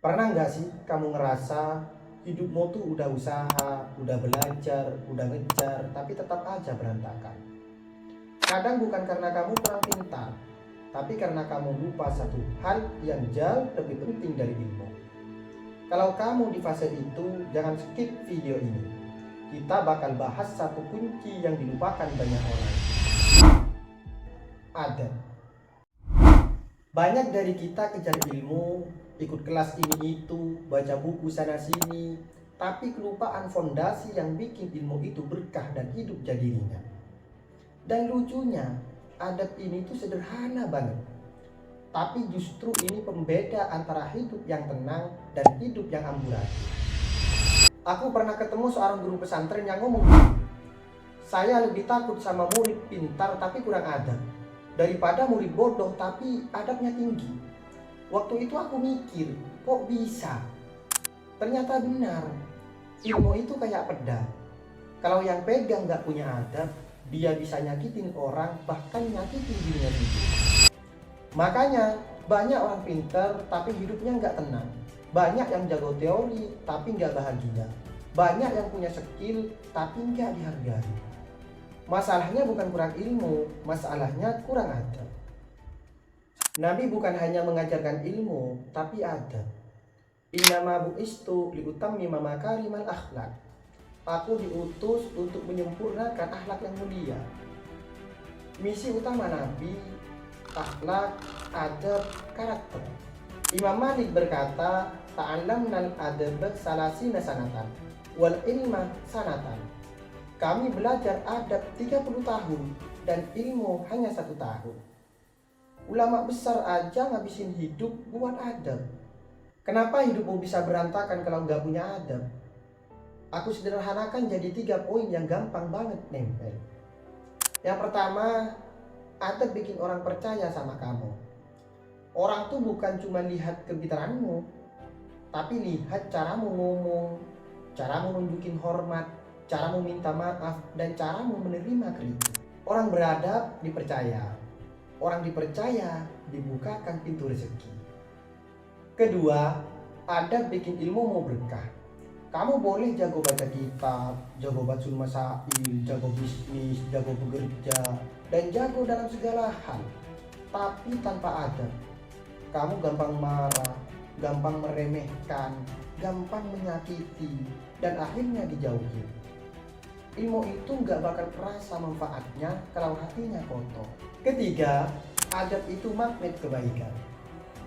Pernah nggak sih kamu ngerasa hidupmu tuh udah usaha, udah belajar, udah ngejar, tapi tetap aja berantakan? Kadang bukan karena kamu kurang pintar, tapi karena kamu lupa satu hal yang jauh lebih penting dari ilmu. Kalau kamu di fase itu, jangan skip video ini. Kita bakal bahas satu kunci yang dilupakan banyak orang. Adab. Banyak dari kita kejar ilmu, ikut kelas ini itu, baca buku sana sini, tapi kelupaan fondasi yang bikin ilmu itu berkah dan hidup jadi ringan. Dan lucunya, adab ini tuh sederhana banget. Tapi justru ini pembeda antara hidup yang tenang dan hidup yang amburadul. Aku pernah ketemu seorang guru pesantren yang ngomong, saya lebih takut sama murid pintar tapi kurang adab daripada murid bodoh tapi adabnya tinggi. Waktu itu aku mikir, kok bisa? Ternyata benar, ilmu itu kayak pedang. Kalau yang pegang gak punya adab, dia bisa nyakitin orang, bahkan nyakitin dirinya sendiri. Makanya banyak orang pintar tapi hidupnya gak tenang. Banyak yang jago teori tapi gak bahagia. Banyak yang punya skill tapi gak dihargai. Masalahnya bukan kurang ilmu, masalahnya kurang adab. Nabi bukan hanya mengajarkan ilmu, tapi adab. Innama bu'istu liutammima makarimal akhlak. Aku diutus untuk menyempurnakan akhlak yang mulia. Misi utama Nabi, akhlak, adab, karakter. Imam Malik berkata, ta'allamnal adab salasina sanatan, wal ilma sanatan. Kami belajar adab 30 tahun dan ilmu hanya 1 tahun. Ulama besar aja ngabisin hidup buat adab. Kenapa hidupmu bisa berantakan kalau nggak punya adab? Aku sederhanakan jadi 3 poin yang gampang banget nempel. Yang pertama, adab bikin orang percaya sama kamu. Orang tuh bukan cuma lihat kepintaranmu, tapi lihat caramu ngomong, caramu nunjukin hormat, caramu minta maaf, dan caramu menerima kritik. Orang beradab dipercaya. Orang dipercaya dibukakan pintu rezeki. Kedua, adab bikin ilmumu berkah. Kamu boleh jago baca kitab, jago batul masail, jago bisnis, jago bekerja, dan jago dalam segala hal. Tapi tanpa adab, kamu gampang marah, gampang meremehkan, gampang menyakiti, dan akhirnya dijauhi. Ilmu itu nggak bakal terasa manfaatnya kalau hatinya kotor. Ketiga, adab itu magnet kebaikan.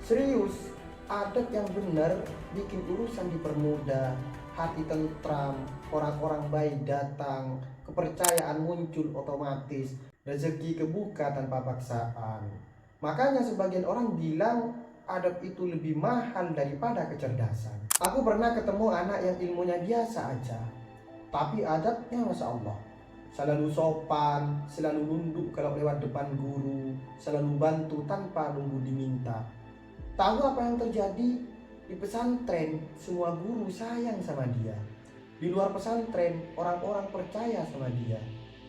Serius, adab yang benar bikin urusan dipermudah, hati tentram, orang-orang baik datang, kepercayaan muncul otomatis, rezeki kebuka tanpa paksaan. Makanya sebagian orang bilang adab itu lebih mahal daripada kecerdasan. Aku pernah ketemu anak yang ilmunya biasa aja, tapi adabnya Masya Allah. Selalu sopan, selalu nunduk kalau lewat depan guru, selalu bantu tanpa nunggu diminta. Tahu apa yang terjadi? Di pesantren, semua guru sayang sama dia. Di luar pesantren, orang-orang percaya sama dia.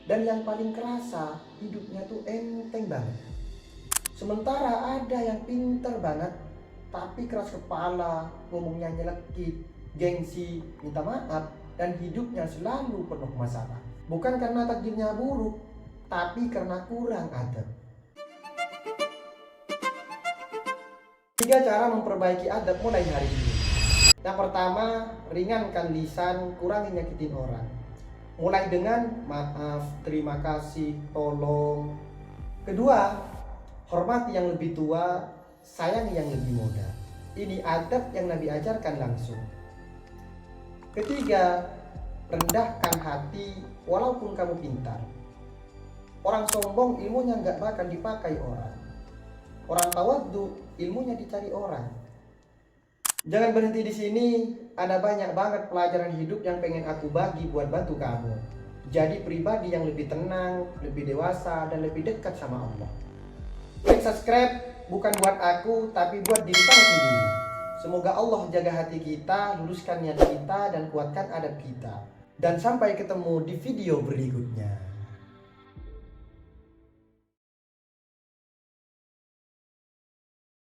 Dan yang paling kerasa, hidupnya tuh enteng banget. Sementara ada yang pinter banget, tapi keras kepala, ngomongnya nyelekit, gengsi, minta maaf, dan hidupnya selalu penuh masalah. Bukan karena takdirnya buruk, tapi karena kurang adab. 3 cara memperbaiki adab mulai hari ini. Yang pertama, ringankan lisan, kurangi nyakitin orang. Mulai dengan maaf, terima kasih, tolong. Kedua, hormati yang lebih tua, sayangi yang lebih muda. Ini adab yang Nabi ajarkan langsung. Ketiga, rendahkan hati walaupun kamu pintar. Orang sombong ilmunya nggak bakal dipakai orang. Orang tawadhu ilmunya dicari orang. Jangan berhenti di sini, ada banyak banget pelajaran hidup yang pengen aku bagi buat bantu kamu. Jadi pribadi yang lebih tenang, lebih dewasa, dan lebih dekat sama Allah. Klik subscribe bukan buat aku, tapi buat diri kamu sendiri. Semoga Allah jaga hati kita, luruskan niat kita, dan kuatkan adab kita. Dan sampai ketemu di video berikutnya.